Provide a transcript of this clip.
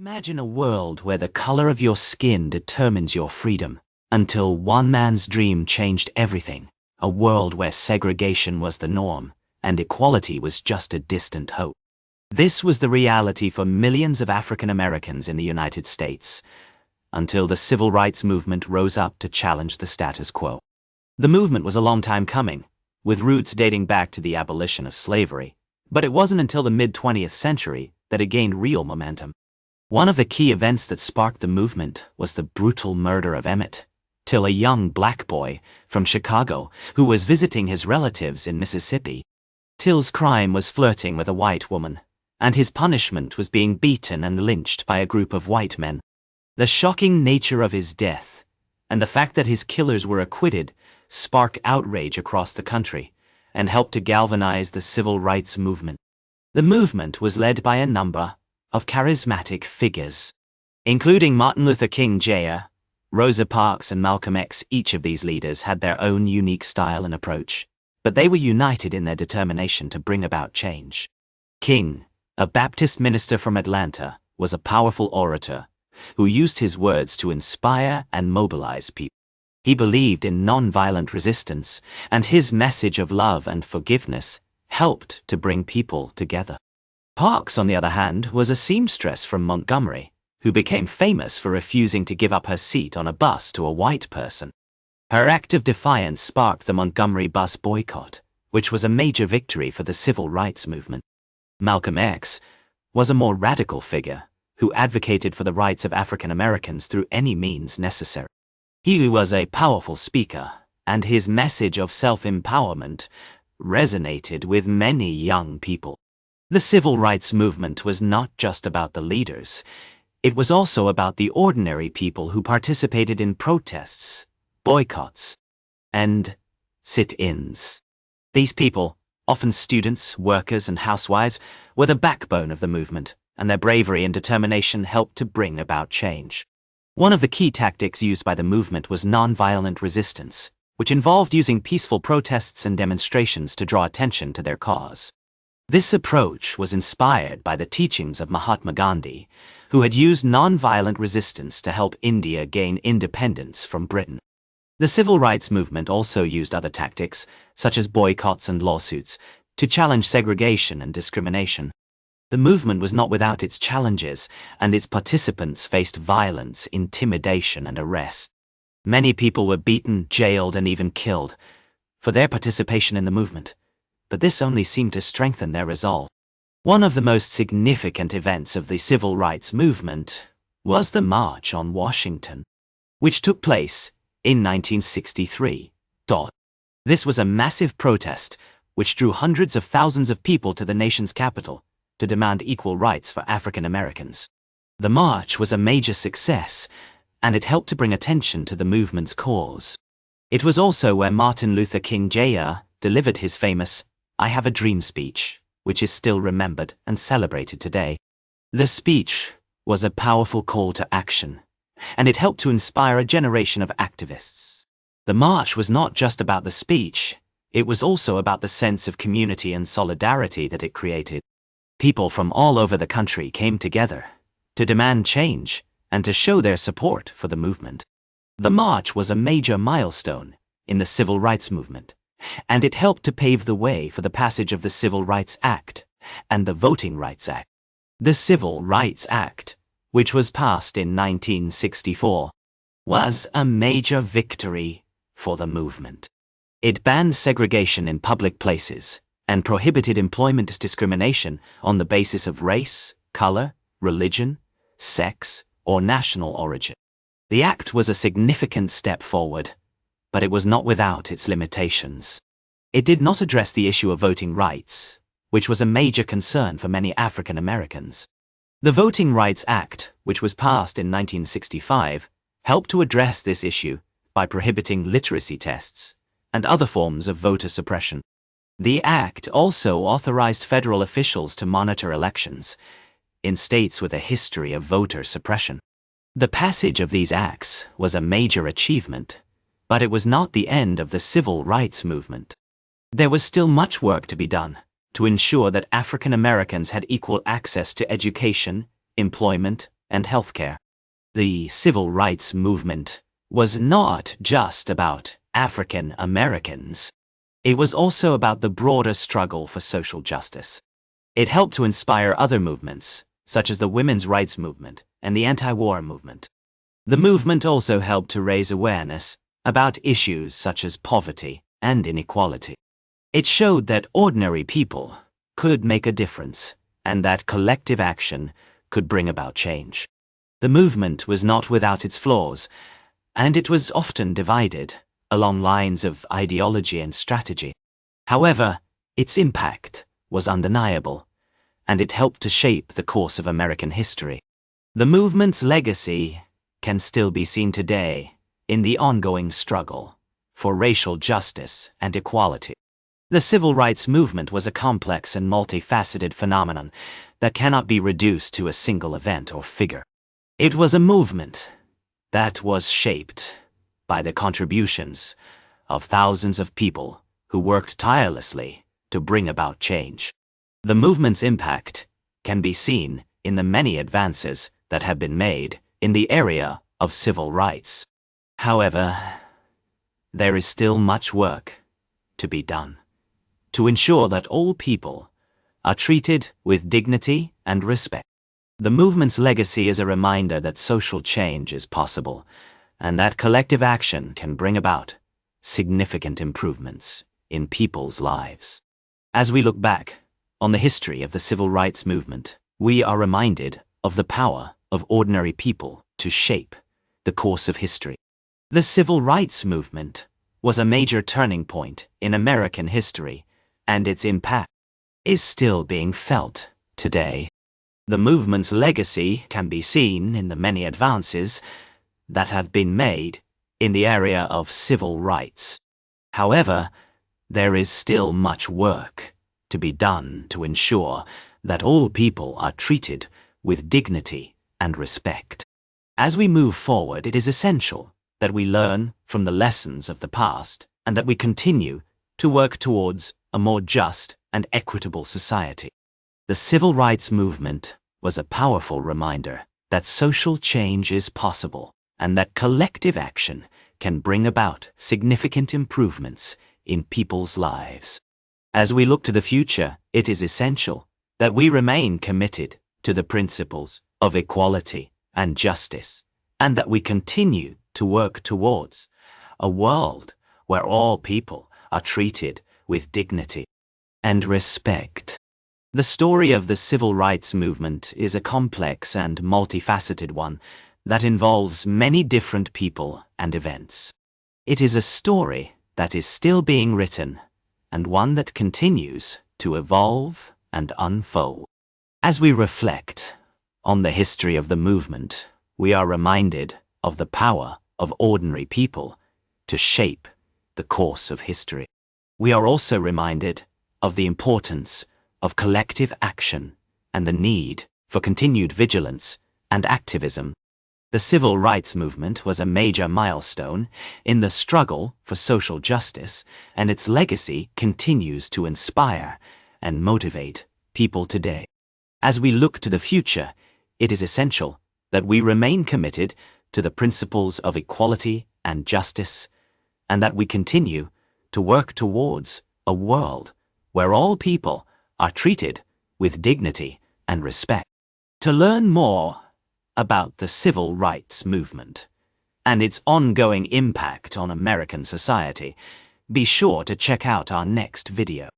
Imagine a world where the color of your skin determines your freedom, until one man's dream changed everything. A world where segregation was the norm, and equality was just a distant hope. This was the reality for millions of African Americans in the United States, until the civil rights movement rose up to challenge the status quo. The movement was a long time coming, with roots dating back to the abolition of slavery, but it wasn't until the mid-20th century that it gained real momentum. One of the key events that sparked the movement was the brutal murder of Emmett Till, a young black boy from Chicago who was visiting his relatives in Mississippi. Till's crime was flirting with a white woman, and his punishment was being beaten and lynched by a group of white men. The shocking nature of his death, and the fact that his killers were acquitted, sparked outrage across the country and helped to galvanize the civil rights movement. The movement was led by a number of charismatic figures, including Martin Luther King Jr., Rosa Parks, and Malcolm X. Each of these leaders had their own unique style and approach, but they were united in their determination to bring about change. King, a Baptist minister from Atlanta, was a powerful orator who used his words to inspire and mobilize people. He believed in nonviolent resistance, and his message of love and forgiveness helped to bring people together. Parks, on the other hand, was a seamstress from Montgomery, who became famous for refusing to give up her seat on a bus to a white person. Her act of defiance sparked the Montgomery bus boycott, which was a major victory for the civil rights movement. Malcolm X was a more radical figure who advocated for the rights of African Americans through any means necessary. He was a powerful speaker, and his message of self-empowerment resonated with many young people. The civil rights movement was not just about the leaders. It was also about the ordinary people who participated in protests, boycotts, and sit-ins. These people, often students, workers, and housewives, were the backbone of the movement, and their bravery and determination helped to bring about change. One of the key tactics used by the movement was nonviolent resistance, which involved using peaceful protests and demonstrations to draw attention to their cause. This approach was inspired by the teachings of Mahatma Gandhi, who had used nonviolent resistance to help India gain independence from Britain. The civil rights movement also used other tactics, such as boycotts and lawsuits, to challenge segregation and discrimination. The movement was not without its challenges, and its participants faced violence, intimidation, and arrest. Many people were beaten, jailed, and even killed for their participation in the movement, but this only seemed to strengthen their resolve. One of the most significant events of the civil rights movement was the March on Washington, which took place in 1963. This was a massive protest which drew hundreds of thousands of people to the nation's capital to demand equal rights for African Americans. The march was a major success, and it helped to bring attention to the movement's cause. It was also where Martin Luther King Jr. delivered his famous "I Have a Dream" speech, which is still remembered and celebrated today. The speech was a powerful call to action, and it helped to inspire a generation of activists. The march was not just about the speech, it was also about the sense of community and solidarity that it created. People from all over the country came together to demand change and to show their support for the movement. The march was a major milestone in the civil rights movement, and it helped to pave the way for the passage of the Civil Rights Act and the Voting Rights Act. The Civil Rights Act, which was passed in 1964, was a major victory for the movement. It banned segregation in public places and prohibited employment discrimination on the basis of race, color, religion, sex, or national origin. The act was a significant step forward, but it was not without its limitations. It did not address the issue of voting rights, which was a major concern for many African Americans. The Voting Rights Act, which was passed in 1965, helped to address this issue by prohibiting literacy tests and other forms of voter suppression. The act also authorized federal officials to monitor elections in states with a history of voter suppression. The passage of these acts was a major achievement, but it was not the end of the civil rights movement. There was still much work to be done to ensure that African Americans had equal access to education, employment, and healthcare. The civil rights movement was not just about African Americans. It was also about the broader struggle for social justice. It helped to inspire other movements, such as the women's rights movement and the anti-war movement. The movement also helped to raise awareness about issues such as poverty and inequality. It showed that ordinary people could make a difference and that collective action could bring about change. The movement was not without its flaws, and it was often divided along lines of ideology and strategy. However, its impact was undeniable, and it helped to shape the course of American history. The movement's legacy can still be seen today in the ongoing struggle for racial justice and equality. The civil rights movement was a complex and multifaceted phenomenon that cannot be reduced to a single event or figure. It was a movement that was shaped by the contributions of thousands of people who worked tirelessly to bring about change. The movement's impact can be seen in the many advances that have been made in the area of civil rights. However, there is still much work to be done to ensure that all people are treated with dignity and respect. The movement's legacy is a reminder that social change is possible and that collective action can bring about significant improvements in people's lives. As we look back on the history of the civil rights movement, we are reminded of the power of ordinary people to shape the course of history. The civil rights movement was a major turning point in American history, and its impact is still being felt today. The movement's legacy can be seen in the many advances that have been made in the area of civil rights. However, there is still much work to be done to ensure that all people are treated with dignity and respect. As we move forward, it is essential that we learn from the lessons of the past and that we continue to work towards a more just and equitable society. The civil rights movement was a powerful reminder that social change is possible and that collective action can bring about significant improvements in people's lives. As we look to the future, it is essential that we remain committed to the principles of equality and justice, and that we continue to work towards a world where all people are treated with dignity and respect. The story of the civil rights movement is a complex and multifaceted one that involves many different people and events. It is a story that is still being written and one that continues to evolve and unfold. As we reflect on the history of the movement, we are reminded of the power of ordinary people to shape the course of history. We are also reminded of the importance of collective action and the need for continued vigilance and activism. The civil rights movement was a major milestone in the struggle for social justice, and its legacy continues to inspire and motivate people today. As we look to the future, it is essential that we remain committed to the principles of equality and justice, and that we continue to work towards a world where all people are treated with dignity and respect. To learn more about the civil rights movement and its ongoing impact on American society, be sure to check out our next video.